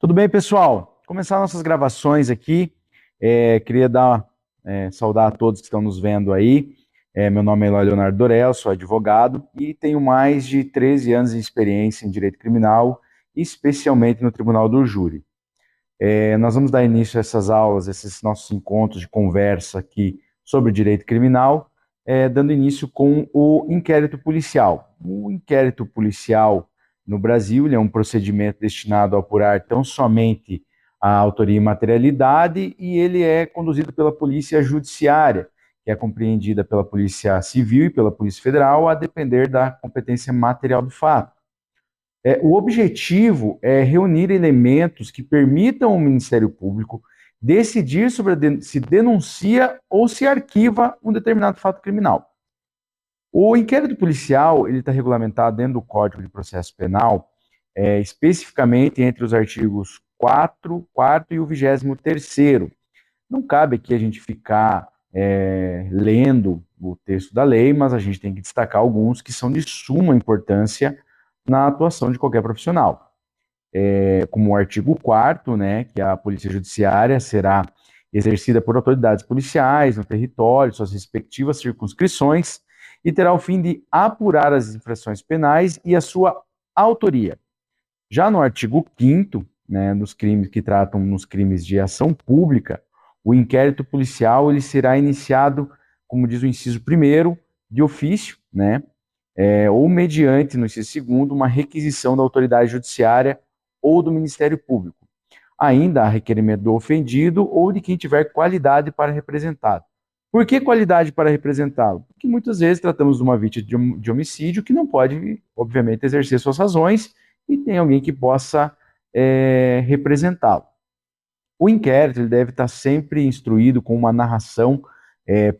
Tudo bem, pessoal? Começar nossas gravações aqui. Queria saudar a todos que estão nos vendo aí. Meu nome é Eloy Leonardo Dorel, sou advogado e tenho mais de 13 anos de experiência em direito criminal, especialmente no Tribunal do Júri. Nós vamos dar início a essas aulas, esses nossos encontros de conversa aqui sobre direito criminal, dando início com o inquérito policial. O inquérito policial no Brasil, ele é um procedimento destinado a apurar tão somente a autoria e materialidade, e ele é conduzido pela Polícia Judiciária, que é compreendida pela Polícia Civil e pela Polícia Federal, a depender da competência material do fato. O objetivo é reunir elementos que permitam ao Ministério Público decidir sobre se denuncia ou se arquiva um determinado fato criminal. O inquérito policial ele está regulamentado dentro do Código de Processo Penal, especificamente entre os artigos 4, 4 e o 23º. Não cabe aqui a gente ficar lendo o texto da lei, mas a gente tem que destacar alguns que são de suma importância na atuação de qualquer profissional. Como o artigo 4º, né, que a Polícia Judiciária será exercida por autoridades policiais no território, suas respectivas circunscrições, e terá o fim de apurar as infrações penais e a sua autoria. Já no artigo 5º, né, nos crimes que tratam nos crimes de ação pública, o inquérito policial ele será iniciado, como diz o inciso 1º, de ofício, né, ou mediante, no inciso 2º, uma requisição da autoridade judiciária ou do Ministério Público. Ainda a requerimento do ofendido ou de quem tiver qualidade para representá-lo. Por que qualidade para representá-lo? Porque muitas vezes tratamos de uma vítima de homicídio que não pode, obviamente, exercer suas razões e tem alguém que possa representá-lo. O inquérito ele deve estar sempre instruído com uma narração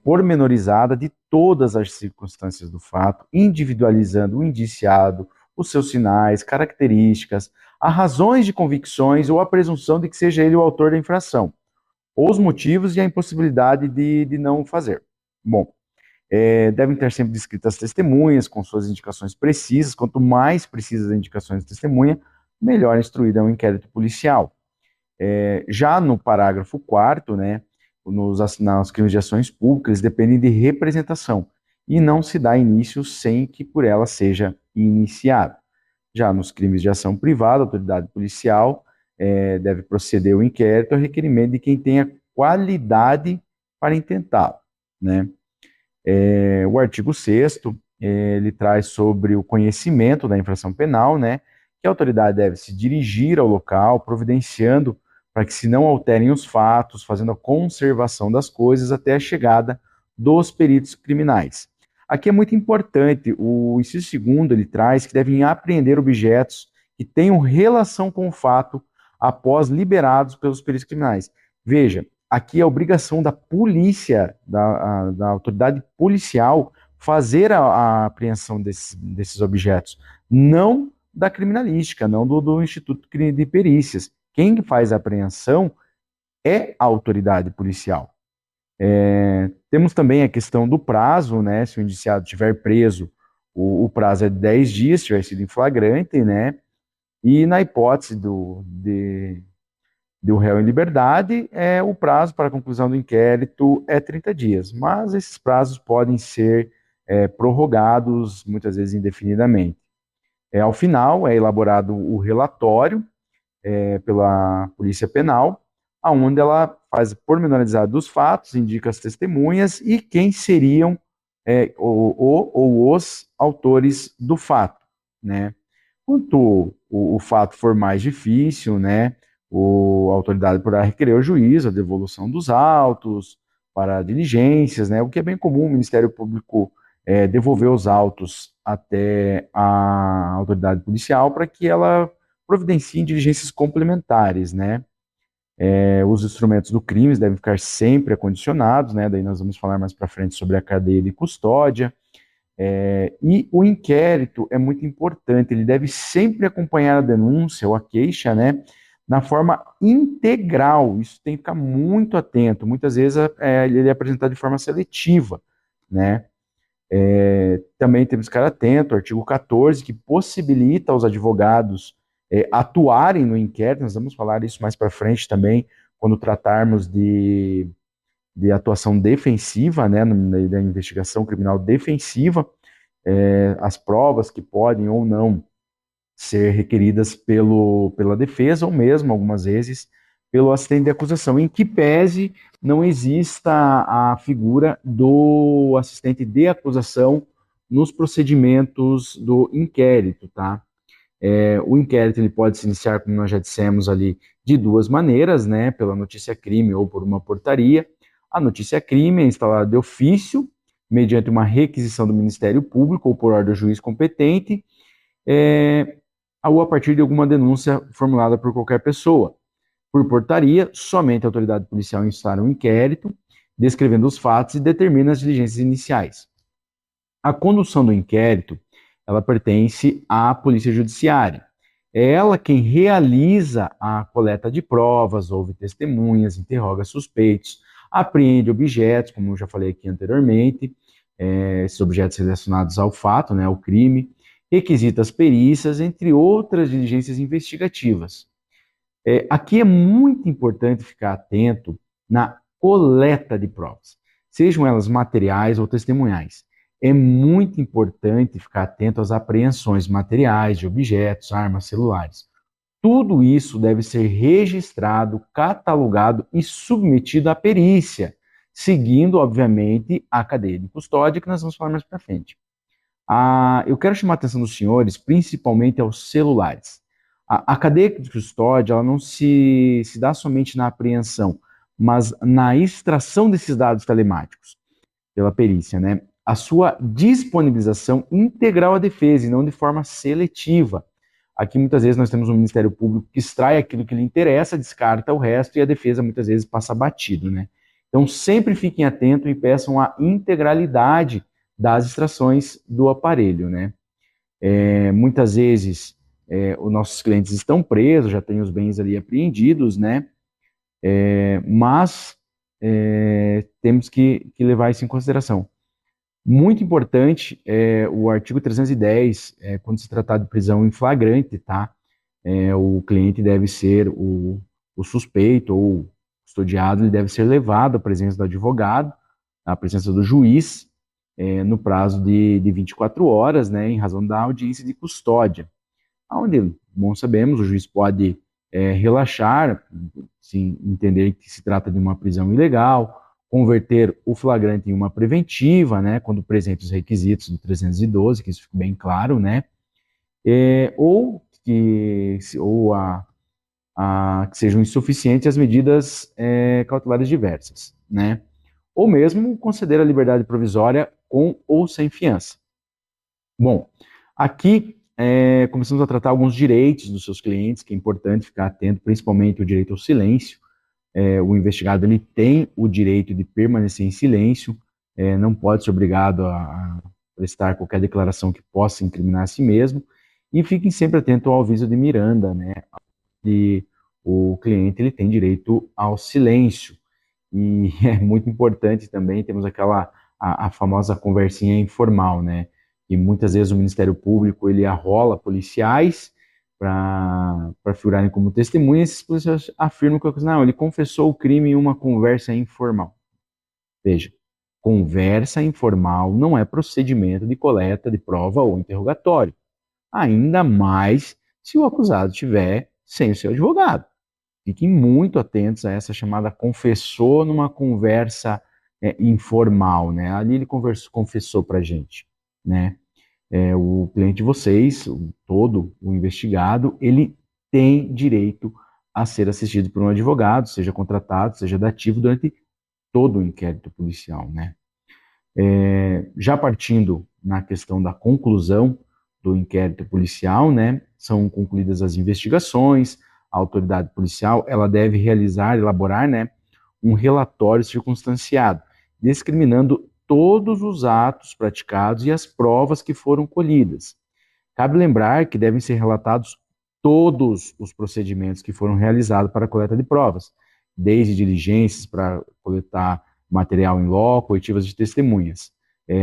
pormenorizada de todas as circunstâncias do fato, individualizando o indiciado, os seus sinais, características, as razões de convicções ou a presunção de que seja ele o autor da infração, ou os motivos e a impossibilidade de não fazer. Bom, devem ter sempre descritas as testemunhas com suas indicações precisas. Quanto mais precisas as indicações da testemunha, melhor instruído é o inquérito policial. Já no parágrafo 4º, né, nos crimes de ações públicas, dependem de representação e não se dá início sem que por ela seja iniciado. Já nos crimes de ação privada, a autoridade policial deve proceder ao inquérito a requerimento de quem tenha qualidade para intentá-lo, né? O artigo 6º, ele traz sobre o conhecimento da infração penal, né? Que a autoridade deve se dirigir ao local, providenciando para que se não alterem os fatos, fazendo a conservação das coisas até a chegada dos peritos criminais. Aqui é muito importante, o inciso 2º, ele traz que devem apreender objetos que tenham relação com o fato após liberados pelos peritos criminais. Veja, aqui é a obrigação da polícia, da autoridade policial, fazer a apreensão desses objetos, não da criminalística, não do Instituto de Perícias. Quem faz a apreensão é a autoridade policial. Temos também a questão do prazo, né? Se o indiciado estiver preso, o prazo é de 10 dias, se tiver sido em flagrante, né? E na hipótese do réu em liberdade, o prazo para a conclusão do inquérito é 30 dias. Mas esses prazos podem ser prorrogados, muitas vezes indefinidamente. Ao final, é elaborado o relatório pela Polícia Penal, onde ela faz pormenorizado dos fatos, indica as testemunhas e quem seriam ou os autores do fato, né? Quanto o fato for mais difícil, né, a autoridade poderá requerer ao juiz a devolução dos autos para diligências, né, o que é bem comum o Ministério Público devolver os autos até a autoridade policial para que ela providencie diligências complementares, né. Os instrumentos do crime devem ficar sempre acondicionados, né, daí nós vamos falar mais para frente sobre a cadeia de custódia. E o inquérito é muito importante, ele deve sempre acompanhar a denúncia ou a queixa, né, na forma integral. Isso tem que ficar muito atento. Muitas vezes ele é apresentado de forma seletiva, né. Também temos que ficar atento ao artigo 14, que possibilita aos advogados atuarem no inquérito. Nós vamos falar isso mais para frente também, quando tratarmos de atuação defensiva, né, da investigação criminal defensiva, as provas que podem ou não ser requeridas pela defesa, ou mesmo, algumas vezes, pelo assistente de acusação, em que pese não exista a figura do assistente de acusação nos procedimentos do inquérito, tá? O inquérito ele pode se iniciar, como nós já dissemos ali, de duas maneiras, né? Pela notícia crime ou por uma portaria. A notícia crime é instalada de ofício, mediante uma requisição do Ministério Público ou por ordem do juiz competente, ou a partir de alguma denúncia formulada por qualquer pessoa. Por portaria, somente a autoridade policial instala um inquérito, descrevendo os fatos e determina as diligências iniciais. A condução do inquérito, ela pertence à Polícia Judiciária. É ela quem realiza a coleta de provas, ouve testemunhas, interroga suspeitos, apreende objetos, como eu já falei aqui anteriormente, esses objetos relacionados ao fato, né, ao crime, requisita as perícias, entre outras diligências investigativas. Aqui é muito importante ficar atento na coleta de provas, sejam elas materiais ou testemunhais. É muito importante ficar atento às apreensões materiais de objetos, armas, celulares. Tudo isso deve ser registrado, catalogado e submetido à perícia, seguindo, obviamente, a cadeia de custódia, que nós vamos falar mais para frente. Eu quero chamar a atenção dos senhores, principalmente aos celulares. A cadeia de custódia, ela não se dá somente na apreensão, mas na extração desses dados telemáticos, pela perícia, né? A sua disponibilização integral à defesa e não de forma seletiva. Aqui, muitas vezes, nós temos um Ministério Público que extrai aquilo que lhe interessa, descarta o resto, e a defesa, muitas vezes, passa batido, né? Então, sempre fiquem atentos e peçam a integralidade das extrações do aparelho, né? Muitas vezes, os nossos clientes estão presos, já têm os bens ali apreendidos, né? Mas temos que levar isso em consideração. Muito importante o artigo 310, quando se tratar de prisão em flagrante, tá? O cliente deve ser o suspeito ou custodiado, ele deve ser levado à presença do advogado, à presença do juiz, no prazo de 24 horas, né, em razão da audiência de custódia, onde, bom sabemos, o juiz pode relaxar, se entender que se trata de uma prisão ilegal, converter o flagrante em uma preventiva, né, quando presente os requisitos do 312, que isso fique bem claro, né, ou que sejam insuficientes as medidas cautelares diversas, né, ou mesmo conceder a liberdade provisória com ou sem fiança. Bom, aqui começamos a tratar alguns direitos dos seus clientes, que é importante ficar atento, principalmente o direito ao silêncio. O investigado ele tem o direito de permanecer em silêncio, não pode ser obrigado a prestar qualquer declaração que possa incriminar a si mesmo, e fiquem sempre atentos ao aviso de Miranda, né? E o cliente ele tem direito ao silêncio. E é muito importante também, temos a famosa conversinha informal, né? E muitas vezes o Ministério Público ele arrola policiais para figurarem como testemunhas, esses policiais afirmam que não, ele confessou o crime em uma conversa informal. Veja, conversa informal não é procedimento de coleta de prova ou interrogatório, ainda mais se o acusado estiver sem o seu advogado. Fiquem muito atentos a essa chamada confessou numa conversa informal, né? Ali ele confessou para a gente, né? O cliente de vocês, todo o investigado, ele tem direito a ser assistido por um advogado, seja contratado, seja dativo durante todo o inquérito policial, né? Já partindo na questão da conclusão do inquérito policial, né? São concluídas as investigações, a autoridade policial, ela deve elaborar, né, um relatório circunstanciado, discriminando todos os atos praticados e as provas que foram colhidas. Cabe lembrar que devem ser relatados todos os procedimentos que foram realizados para a coleta de provas, desde diligências para coletar material em loco, oitivas de testemunhas.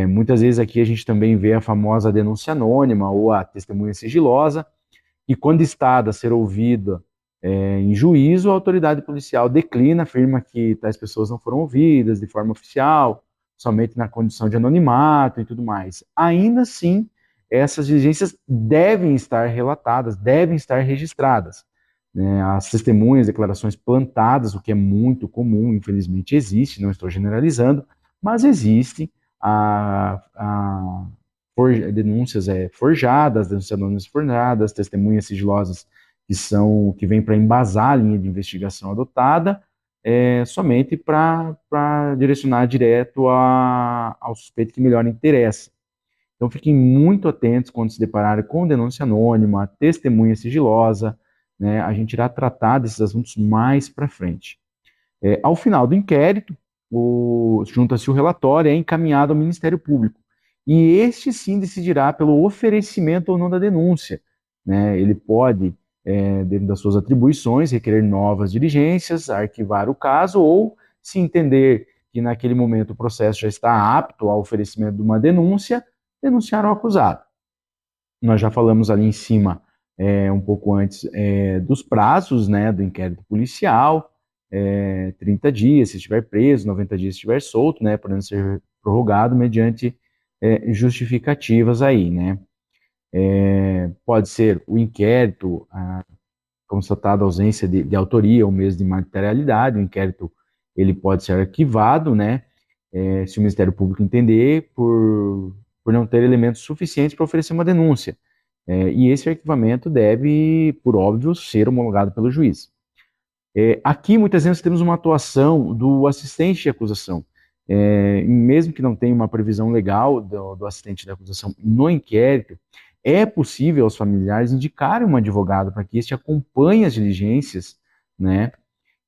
Muitas vezes aqui a gente também vê a famosa denúncia anônima ou a testemunha sigilosa, e quando estada a ser ouvida em juízo, a autoridade policial declina, afirma que tais pessoas não foram ouvidas de forma oficial, somente na condição de anonimato e tudo mais. Ainda assim, essas diligências devem estar relatadas, devem estar registradas. Né? As testemunhas, declarações plantadas, o que é muito comum, infelizmente existe, não estou generalizando, mas existe denúncias forjadas, denúncias anônimas forjadas, testemunhas sigilosas que vêm para embasar a linha de investigação adotada, somente para direcionar direto ao suspeito que melhor interessa. Então fiquem muito atentos quando se depararem com denúncia anônima, testemunha sigilosa, né? A gente irá tratar desses assuntos mais para frente. Ao final do inquérito, junta-se o relatório, é encaminhado ao Ministério Público. E este sim decidirá pelo oferecimento ou não da denúncia. Né? Ele pode, dentro das suas atribuições, requerer novas diligências, arquivar o caso, ou, se entender que naquele momento o processo já está apto ao oferecimento de uma denúncia, denunciar o acusado. Nós já falamos ali em cima, um pouco antes, dos prazos, né, do inquérito policial, 30 dias se estiver preso, 90 dias se estiver solto, né, podendo ser prorrogado mediante justificativas aí, né. Pode ser o inquérito, constatada a ausência de autoria ou mesmo de materialidade, o inquérito ele pode ser arquivado, né, se o Ministério Público entender por não ter elementos suficientes para oferecer uma denúncia. E esse arquivamento deve, por óbvio, ser homologado pelo juiz. Aqui, muitas vezes, temos uma atuação do assistente de acusação. Mesmo que não tenha uma previsão legal do assistente de acusação no inquérito, é possível aos familiares indicarem um advogado para que este acompanhe as diligências, né,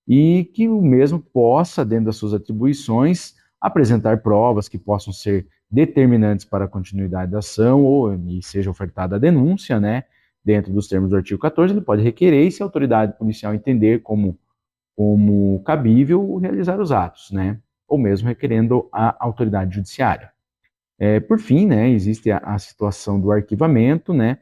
e que o mesmo possa, dentro das suas atribuições, apresentar provas que possam ser determinantes para a continuidade da ação e seja ofertada a denúncia, né, dentro dos termos do artigo 14, ele pode requerer, e se a autoridade policial entender como cabível, realizar os atos, né, ou mesmo requerendo a autoridade judiciária. Por fim, né, existe a situação do arquivamento, né,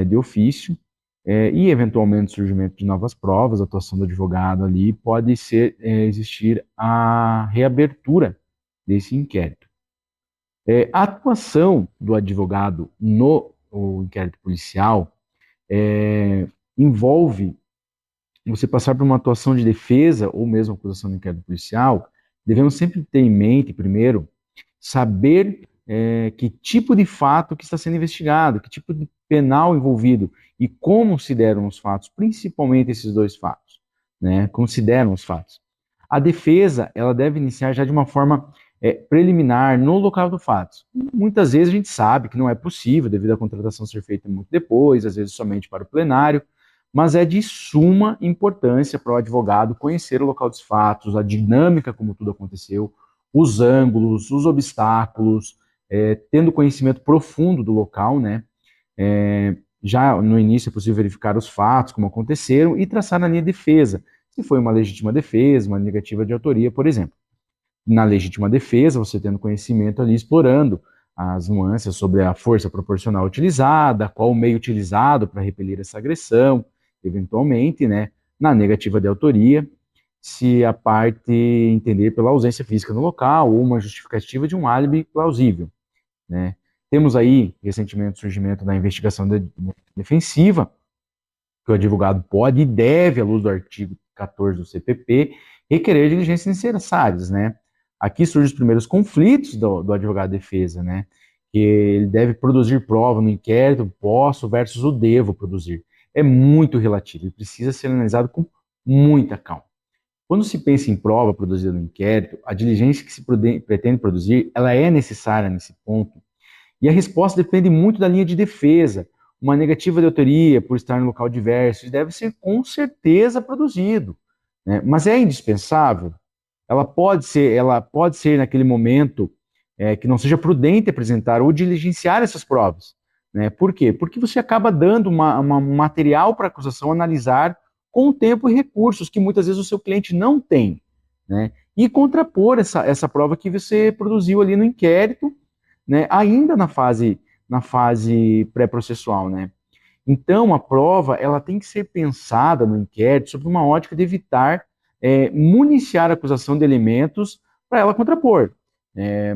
de ofício, e eventualmente o surgimento de novas provas, a atuação do advogado ali, pode existir a reabertura desse inquérito. A atuação do advogado no inquérito policial envolve você passar por uma atuação de defesa ou mesmo acusação no inquérito policial. Devemos sempre ter em mente, primeiro, saber que tipo de fato que está sendo investigado, que tipo de penal envolvido e como se deram os fatos, principalmente esses dois fatos, né? Como se deram os fatos. A defesa, ela deve iniciar já de uma forma preliminar no local do fato. Muitas vezes a gente sabe que não é possível, devido à contratação ser feita muito depois, às vezes somente para o plenário, mas é de suma importância para o advogado conhecer o local dos fatos, a dinâmica como tudo aconteceu, os ângulos, os obstáculos, tendo conhecimento profundo do local, né? Já no início é possível verificar os fatos, como aconteceram, e traçar a linha de defesa, se foi uma legítima defesa, uma negativa de autoria, por exemplo. Na legítima defesa, você tendo conhecimento ali, explorando as nuances sobre a força proporcional utilizada, qual o meio utilizado para repelir essa agressão, eventualmente, né? Na negativa de autoria, se a parte entender pela ausência física no local ou uma justificativa de um álibi plausível, né? Temos aí, recentemente, o surgimento da investigação defensiva, que o advogado pode e deve, à luz do artigo 14 do CPP, requerer diligências necessárias, né? Aqui surgem os primeiros conflitos do advogado de defesa, né? Que ele deve produzir prova no inquérito, posso versus o devo produzir. É muito relativo e precisa ser analisado com muita calma. Quando se pensa em prova produzida no inquérito, a diligência que se pretende produzir, ela é necessária nesse ponto. E a resposta depende muito da linha de defesa. Uma negativa de autoria por estar no local diverso deve ser com certeza produzido, né? Mas é indispensável. Ela pode ser naquele momento que não seja prudente apresentar ou diligenciar essas provas, né? Por quê? Porque você acaba dando um material para a acusação analisar com tempo e recursos que muitas vezes o seu cliente não tem, né? E contrapor essa prova que você produziu ali no inquérito, né? Ainda na fase pré-processual, né? Então, a prova ela tem que ser pensada no inquérito sob uma ótica de evitar municiar a acusação de elementos para ela contrapor.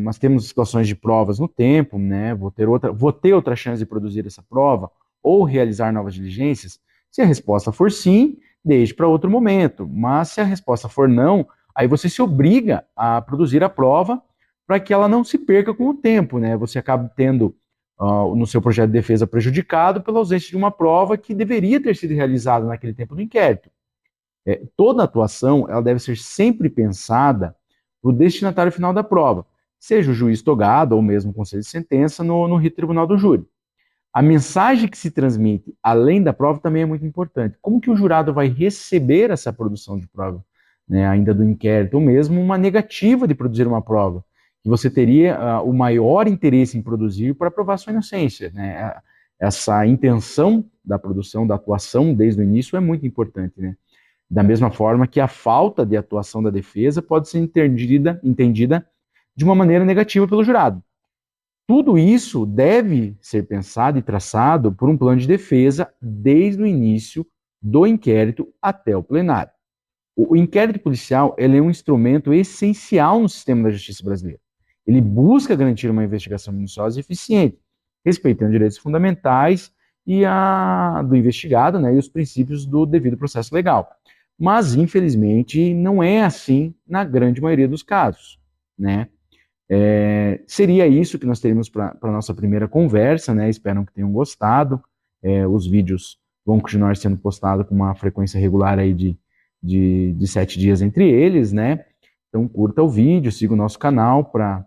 Nós temos situações de provas no tempo, né? Vou ter outra chance de produzir essa prova ou realizar novas diligências. Se a resposta for sim, deixe para outro momento. Mas se a resposta for não, aí você se obriga a produzir a prova para que ela não se perca com o tempo, né? Você acaba tendo no seu projeto de defesa prejudicado pela ausência de uma prova que deveria ter sido realizada naquele tempo do inquérito. Toda atuação ela deve ser sempre pensada para o destinatário final da prova, seja o juiz togado ou mesmo o conselho de sentença no rito tribunal do júri. A mensagem que se transmite além da prova também é muito importante. Como que o jurado vai receber essa produção de prova, né, ainda do inquérito, ou mesmo uma negativa de produzir uma prova, que você teria o maior interesse em produzir para provar sua inocência, né? Essa intenção da produção, da atuação desde o início é muito importante, né? Da mesma forma que a falta de atuação da defesa pode ser entendida de uma maneira negativa pelo jurado. Tudo isso deve ser pensado e traçado por um plano de defesa desde o início do inquérito até o plenário. O inquérito policial ele é um instrumento essencial no sistema da justiça brasileira. Ele busca garantir uma investigação minuciosa e eficiente, respeitando direitos fundamentais do investigado, né, e os princípios do devido processo legal. Mas, infelizmente, não é assim na grande maioria dos casos, né? Seria isso que nós teríamos para a nossa primeira conversa, né? Espero que tenham gostado. Os vídeos vão continuar sendo postados com uma frequência regular aí de 7 dias entre eles, né? Então curta o vídeo, siga o nosso canal para